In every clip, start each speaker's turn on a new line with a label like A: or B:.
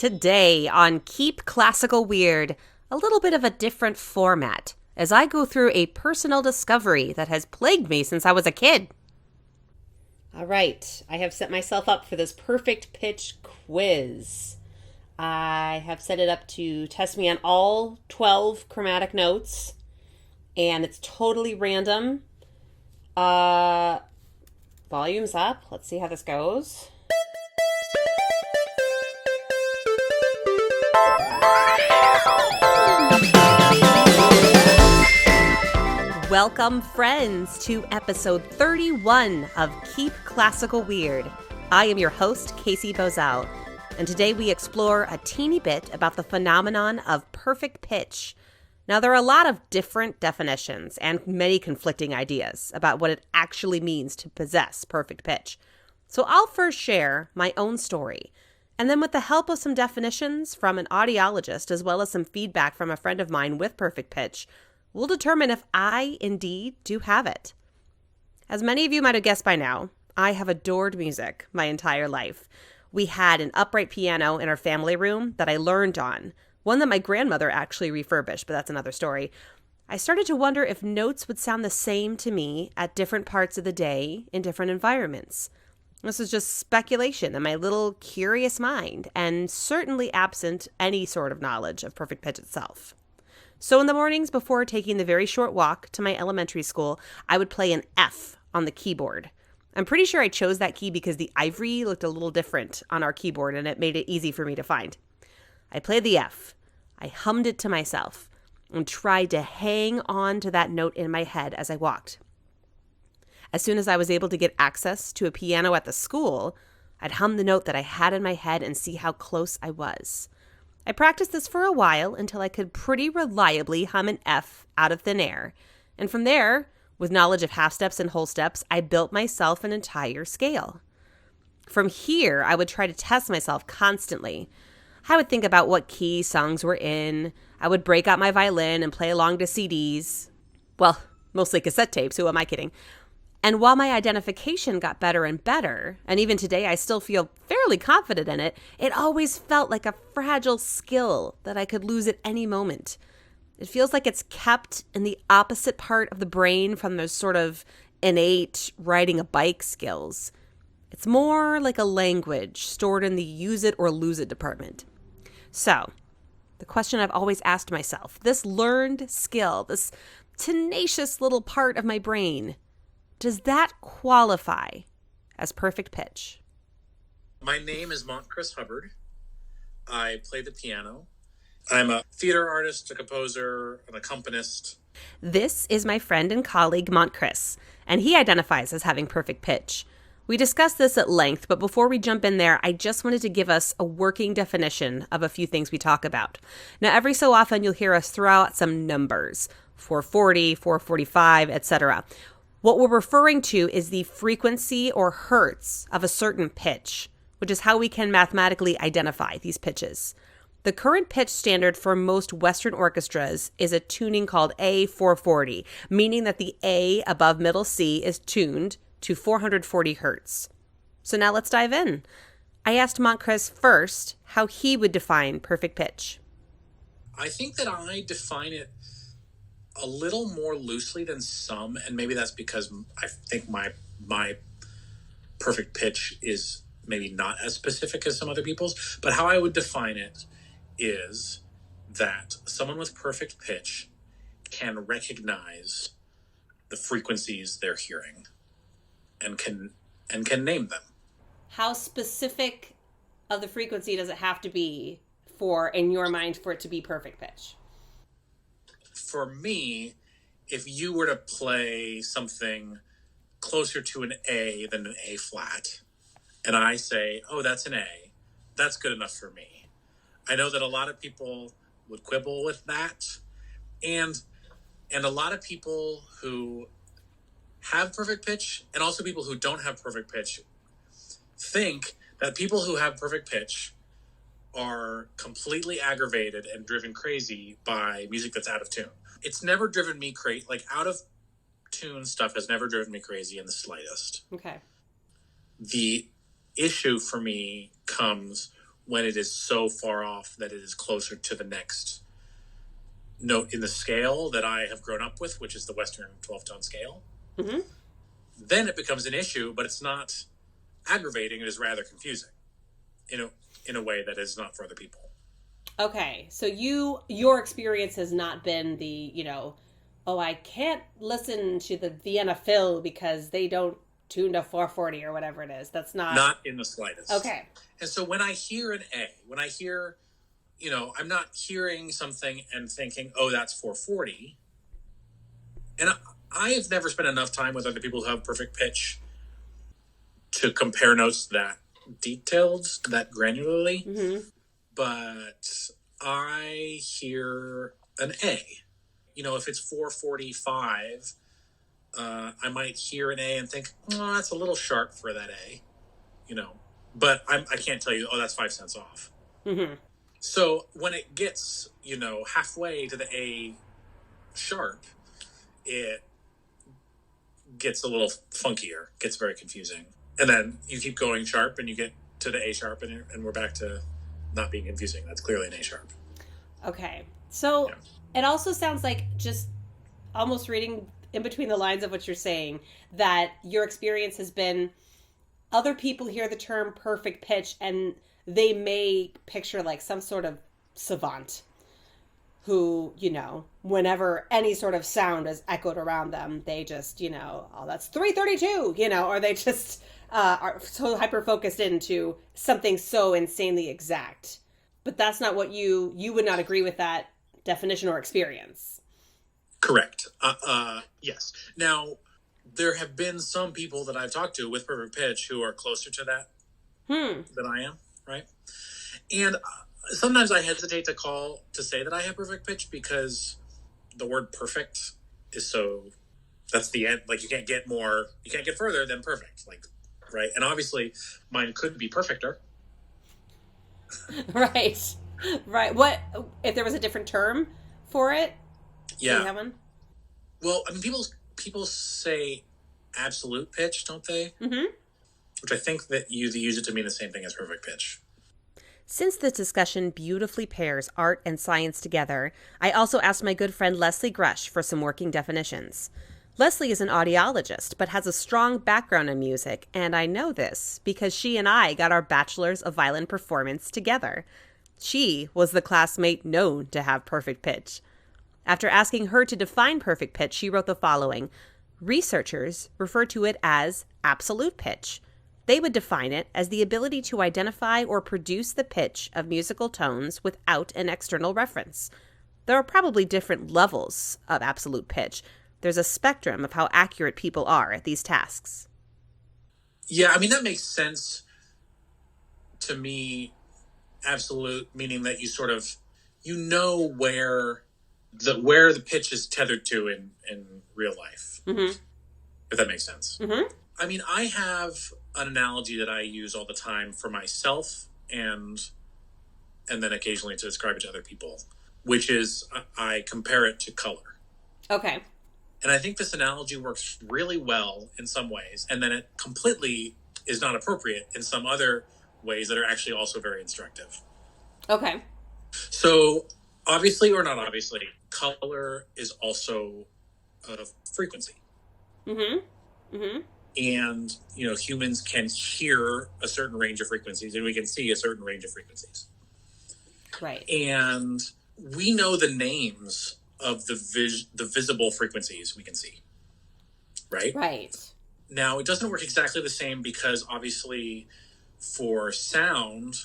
A: Today on Keep Classical Weird, a little bit of a different format as I go through a personal discovery that has plagued me since I was a kid. All right, I have set myself up for this perfect pitch quiz. I have set it up to test me on all 12 chromatic notes, and it's totally random. Volume's up. Let's see how this goes. Welcome, friends, to episode 31 of Keep Classical Weird. I am your host, Casey Bozell, and today we explore a teeny bit about the phenomenon of perfect pitch. Now, there are a lot of different definitions and many conflicting ideas about what it actually means to possess perfect pitch. So I'll first share my own story, and then with the help of some definitions from an audiologist as well as some feedback from a friend of mine with perfect pitch, we'll determine if I indeed do have it. As many of you might have guessed by now, I have adored music my entire life. We had an upright piano in our family room that I learned on, one that my grandmother actually refurbished, but that's another story. I started to wonder if notes would sound the same to me at different parts of the day in different environments. This is just speculation in my little curious mind, and certainly absent any sort of knowledge of perfect pitch itself. So in the mornings before taking the very short walk to my elementary school, I would play an F on the keyboard. I'm pretty sure I chose that key because the ivory looked a little different on our keyboard and it made it easy for me to find. I played the F. I hummed it to myself and tried to hang on to that note in my head as I walked. As soon as I was able to get access to a piano at the school, I'd hum the note that I had in my head and see how close I was. I practiced this for a while until I could pretty reliably hum an F out of thin air. And from there, with knowledge of half steps and whole steps, I built myself an entire scale. From here, I would try to test myself constantly. I would think about what key songs were in. I would break out my violin and play along to CDs. Well, mostly cassette tapes, who am I kidding? And while my identification got better and better, and even today I still feel fairly confident in it, it always felt like a fragile skill that I could lose at any moment. It feels like it's kept in the opposite part of the brain from those sort of innate riding a bike skills. It's more like a language stored in the use it or lose it department. So, the question I've always asked myself, this learned skill, this tenacious little part of my brain, does that qualify as perfect pitch?
B: My name is Mont Hubbard. I play the piano. I'm a theater artist, a composer, an accompanist.
A: This is my friend and colleague Mont, and he identifies as having perfect pitch. We discussed this at length, but before we jump in there, I just wanted to give us a working definition of a few things we talk about. Now, every so often you'll hear us throw out some numbers, 440, 445, etc. What we're referring to is the frequency or hertz of a certain pitch, which is how we can mathematically identify these pitches. The current pitch standard for most Western orchestras is a tuning called A440, meaning that the A above middle C is tuned to 440 hertz. So now let's dive in. I asked Montcris first how he would define perfect pitch.
B: I think that I define it a little more loosely than some, and maybe that's because I think my perfect pitch is maybe not as specific as some other people's, but how I would define it is that someone with perfect pitch can recognize the frequencies they're hearing and can name them.
A: How specific of the frequency does it have to be for, in your mind, for it to be perfect pitch?
B: For me, if you were to play something closer to an A than an A flat, and I say, oh, that's an A, that's good enough for me. I know that a lot of people would quibble with that, and a lot of people who have perfect pitch, and also people who don't have perfect pitch, think that people who have perfect pitch are completely aggravated and driven crazy by music that's out of tune. It's never driven me crazy. Like, out of tune stuff has never driven me crazy in the slightest.
A: Okay.
B: The issue for me comes when it is so far off that it is closer to the next note in the scale that I have grown up with, which is the Western 12-tone scale.
A: Mm-hmm.
B: Then it becomes an issue, but it's not aggravating. It is rather confusing in a way that is not for other people.
A: Okay, so your experience has not been the, oh, I can't listen to the Vienna Phil because they don't tune to 440 or whatever it is. That's not
B: in the slightest.
A: Okay.
B: And so when I hear an A, when I hear, I'm not hearing something and thinking, oh, that's 440. And I have never spent enough time with other people who have perfect pitch to compare notes that detailed, that granularly.
A: Mm-hmm.
B: But I hear an A. If it's 445, I might hear an A and think, oh, that's a little sharp for that A, But I can't tell you, oh, that's 5 cents off.
A: Mm-hmm.
B: So when it gets, halfway to the A sharp, it gets a little funkier, gets very confusing. And then you keep going sharp and you get to the A sharp and we're back to not being confusing. That's clearly an A sharp.
A: Okay. So It also sounds like, just almost reading in between the lines of what you're saying, that your experience has been other people hear the term perfect pitch and they may picture like some sort of savant who, whenever any sort of sound is echoed around them, they just, oh, that's 332, or they just are so hyper-focused into something so insanely exact. But that's not what you would not agree with that definition or experience.
B: Correct. Yes. Now, there have been some people that I've talked to with perfect pitch who are closer to that than I am, right? And sometimes I hesitate to say that I have perfect pitch because the word perfect is that's the end. Like, you can't get further than perfect, like, right? And obviously mine could be perfecter.
A: Right. What if there was a different term for it?
B: Yeah.
A: Do you have one?
B: Well, I mean, people say absolute pitch, don't they?
A: Mm-hmm.
B: Which I think that you use it to mean the same thing as perfect pitch.
A: Since this discussion beautifully pairs art and science together, I also asked my good friend Leslie Grush for some working definitions. Leslie is an audiologist, but has a strong background in music, and I know this because she and I got our Bachelors of Violin Performance together. She was the classmate known to have perfect pitch. After asking her to define perfect pitch, she wrote the following. Researchers refer to it as absolute pitch. They would define it as the ability to identify or produce the pitch of musical tones without an external reference. There are probably different levels of absolute pitch. There's a spectrum of how accurate people are at these tasks.
B: Yeah, I mean, that makes sense to me. Absolute, meaning that you sort of, where the pitch is tethered to in real life.
A: Mm-hmm.
B: If that makes sense.
A: Mm-hmm.
B: I mean, I have an analogy that I use all the time for myself and then occasionally to describe it to other people, which is I compare it to color.
A: Okay.
B: And I think this analogy works really well in some ways, and then it completely is not appropriate in some other ways that are actually also very instructive.
A: Okay.
B: So, obviously or not obviously, color is also a frequency.
A: Mm-hmm. Mm-hmm.
B: And, humans can hear a certain range of frequencies, and we can see a certain range of frequencies.
A: Right.
B: And we know the names of the visible frequencies we can see. Right?
A: Right.
B: Now, it doesn't work exactly the same because, obviously, for sound,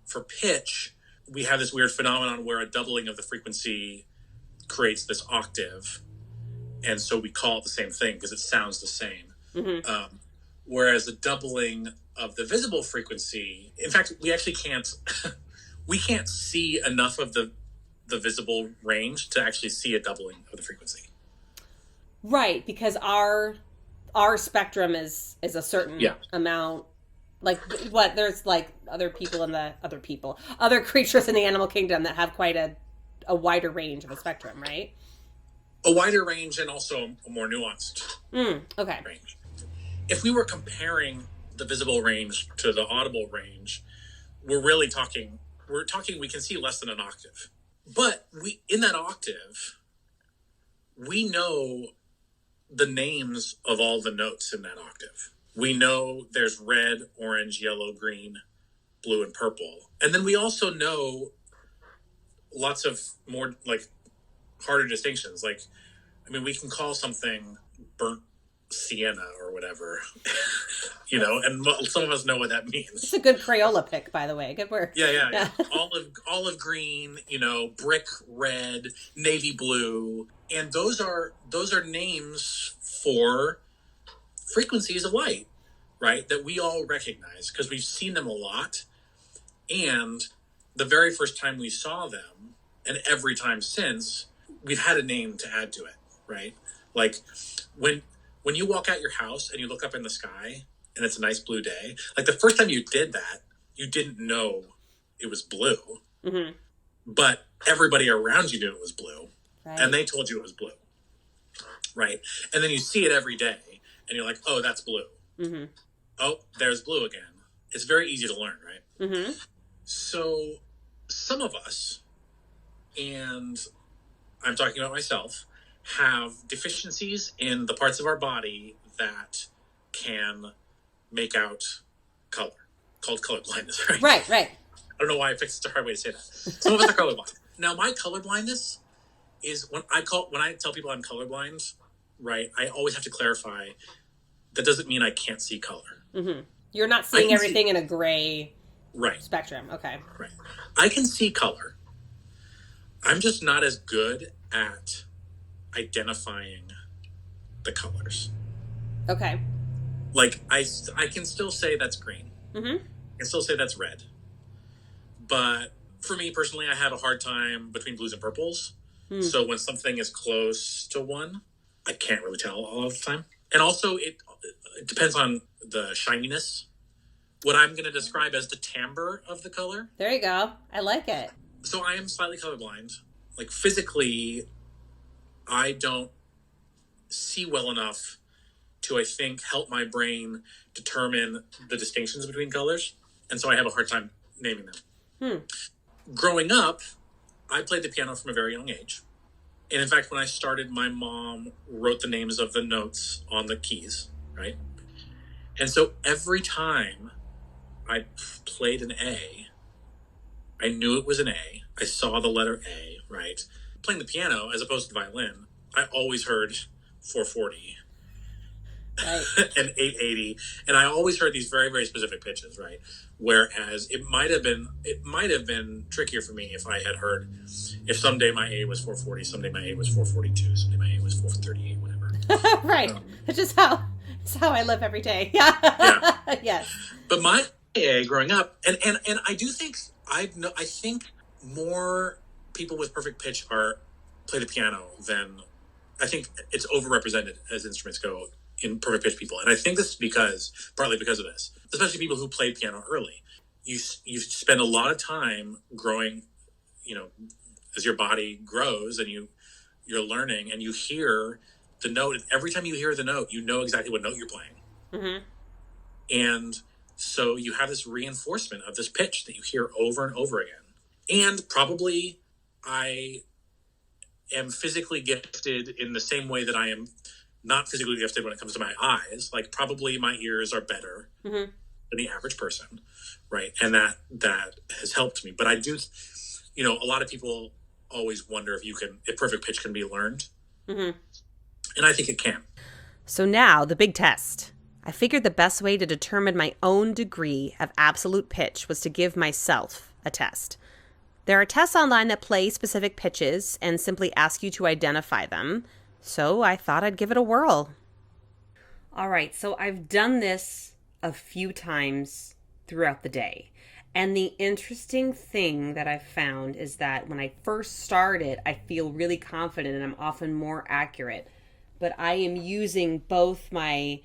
B: for pitch, we have this weird phenomenon where a doubling of the frequency creates this octave. And so we call it the same thing because it sounds the same. Mm-hmm. Whereas the doubling of the visible frequency, in fact, we actually can't see enough of the visible range to actually see a doubling of the frequency.
A: Right, because our spectrum is a certain amount. Like, what, there's like other creatures in the animal kingdom that have quite a wider range of a spectrum, right?
B: A wider range and also a more nuanced range. If we were comparing the visible range to the audible range, we're really talking, we can see less than an octave. But in that octave, we know the names of all the notes in that octave. We know there's red, orange, yellow, green, blue, and purple. And then we also know lots of more like harder distinctions. Like, I mean, we can call something burnt sienna or whatever, and some of us know what that means.
A: It's a good Crayola pick, by the way. Good work.
B: Yeah. Olive green, brick red, navy blue. And those are names for frequencies of light, right? That we all recognize because we've seen them a lot. And the very first time we saw them, and every time since, we've had a name to add to it, right? Like when you walk out your house and you look up in the sky and it's a nice blue day, like the first time you did that, you didn't know it was blue,
A: mm-hmm.
B: but everybody around you knew it was blue,
A: right.
B: And they told you it was blue, right? And then you see it every day and you're like, oh, that's blue.
A: Mm-hmm.
B: Oh, there's blue again. It's very easy to learn, right?
A: Mm-hmm.
B: So some of us, and I'm talking about myself, have deficiencies in the parts of our body that can make out color, called color blindness, right?
A: Right.
B: I don't know why I picked such a hard way to say that. Some of us are colorblind. Now, my color blindness is when I tell people I'm colorblind, right, I always have to clarify that doesn't mean I can't see color.
A: Mm-hmm. You're not seeing everything in a gray spectrum. Okay.
B: Right. I can see color. I'm just not as good at identifying the colors.
A: Okay.
B: Like, I can still say that's green.
A: Mm-hmm.
B: I can still say that's red. But for me personally, I have a hard time between blues and purples. So when something is close to one, I can't really tell all of the time. And also, it depends on the shininess. What I'm going to describe as the timbre of the color.
A: There you go. I like it.
B: So I am slightly colorblind. Like, physically, I don't see well enough to, I think, help my brain determine the distinctions between colors. And so I have a hard time naming them. Growing up, I played the piano from a very young age. And in fact, when I started, my mom wrote the names of the notes on the keys, right? And so every time I played an A, I knew it was an A. I saw the letter A, right? Playing the piano, as opposed to the violin, I always heard 440
A: right.
B: and 880. And I always heard these very, very specific pitches, right? Whereas it might have been trickier for me if I had heard, if someday my A was 440, someday my A was 442, someday my A was 438, whatever.
A: Right. It's just how I live every day. Yeah. Yes.
B: But my A growing up, and I do think I think more people with perfect pitch play the piano than, I think it's overrepresented as instruments go in perfect pitch people. And I think this is partly because of this, especially people who played piano early. You spend a lot of time growing, as your body grows and you're learning and you hear the note. And every time you hear the note, you know exactly what note you're playing.
A: Mm-hmm.
B: And so you have this reinforcement of this pitch that you hear over and over again. And probably I am physically gifted in the same way that I am not physically gifted when it comes to my eyes. Like, probably my ears are better than the average person, right? And that has helped me. But I do, a lot of people always wonder if perfect pitch can be learned. Mm-hmm. And I think it can.
A: So now, the big test. I figured the best way to determine my own degree of absolute pitch was to give myself a test. There are tests online that play specific pitches and simply ask you to identify them. So I thought I'd give it a whirl. All right, so I've done this a few times throughout the day. And the interesting thing that I've found is that when I first started, I feel really confident and I'm often more accurate. But I am using both my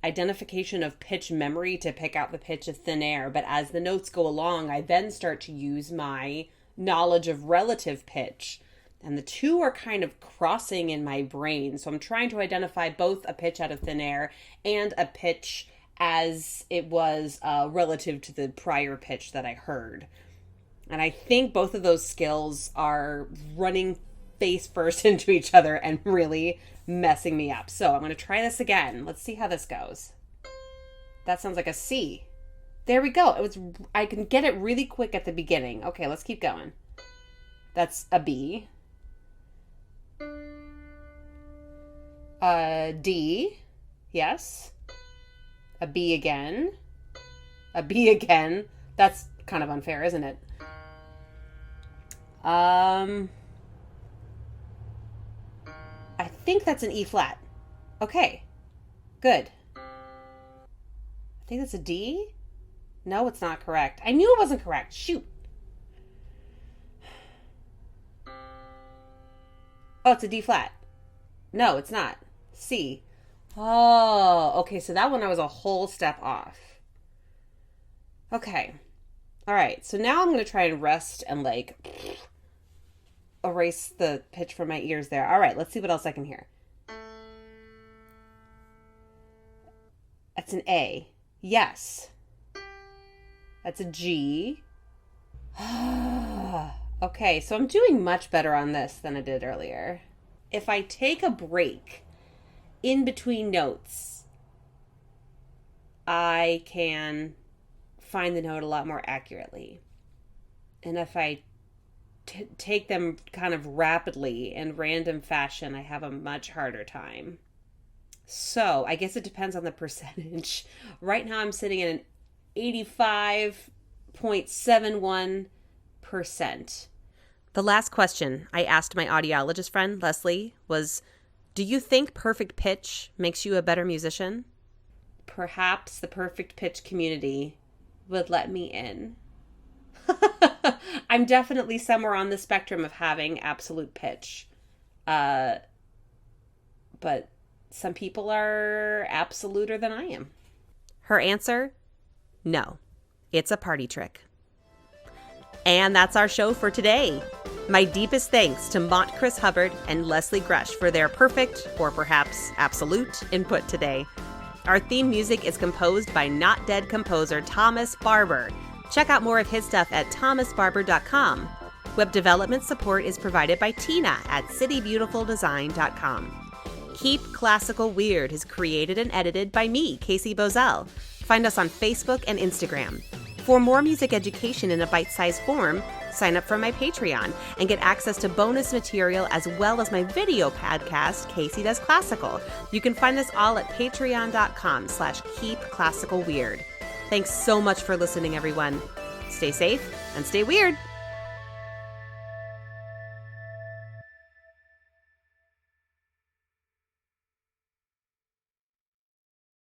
A: identification of pitch memory to pick out the pitch of thin air. But as the notes go along, I then start to use my knowledge of relative pitch. And the two are kind of crossing in my brain. So I'm trying to identify both a pitch out of thin air and a pitch as it was relative to the prior pitch that I heard. And I think both of those skills are running face first into each other and really messing me up. So I'm going to try this again. Let's see how this goes. That sounds like a C. There we go. I can get it really quick at the beginning. Okay, let's keep going. That's a B. D. Yes. A B again. A B again. That's kind of unfair, isn't it? I think that's an E flat. Okay. Good. I think that's a D. No, it's not correct. I knew it wasn't correct. Shoot. Oh, it's a D flat. No, it's not. C. Oh, okay. So that one I was a whole step off. Okay. All right. So now I'm going to try and rest and erase the pitch from my ears there. All right. Let's see what else I can hear. That's an A. Yes. That's a G. Okay. So I'm doing much better on this than I did earlier. If I take a break in between notes, I can find the note a lot more accurately. And if I take them kind of rapidly in random fashion, I have a much harder time. So I guess it depends on the percentage. Right now I'm sitting at an 85.71%. The last question I asked my audiologist friend, Leslie, was, do you think perfect pitch makes you a better musician? Perhaps the perfect pitch community would let me in. I'm definitely somewhere on the spectrum of having absolute pitch. But some people are absoluter than I am. Her answer? No. It's a party trick. And that's our show for today. My deepest thanks to Mont Hubbard and Leslie Grush for their perfect, or perhaps absolute, input today. Our theme music is composed by not dead composer Thomas Barber. Check out more of his stuff at thomasbarber.com. Web development support is provided by Tina at citybeautifuldesign.com. Keep Classical Weird is created and edited by me, Casey Bozell. Find us on Facebook and Instagram. For more music education in a bite-sized form, sign up for my Patreon and get access to bonus material as well as my video podcast, Casey Does Classical. You can find us all at patreon.com/keepclassicalweird. Thanks so much for listening, everyone. Stay safe and stay weird.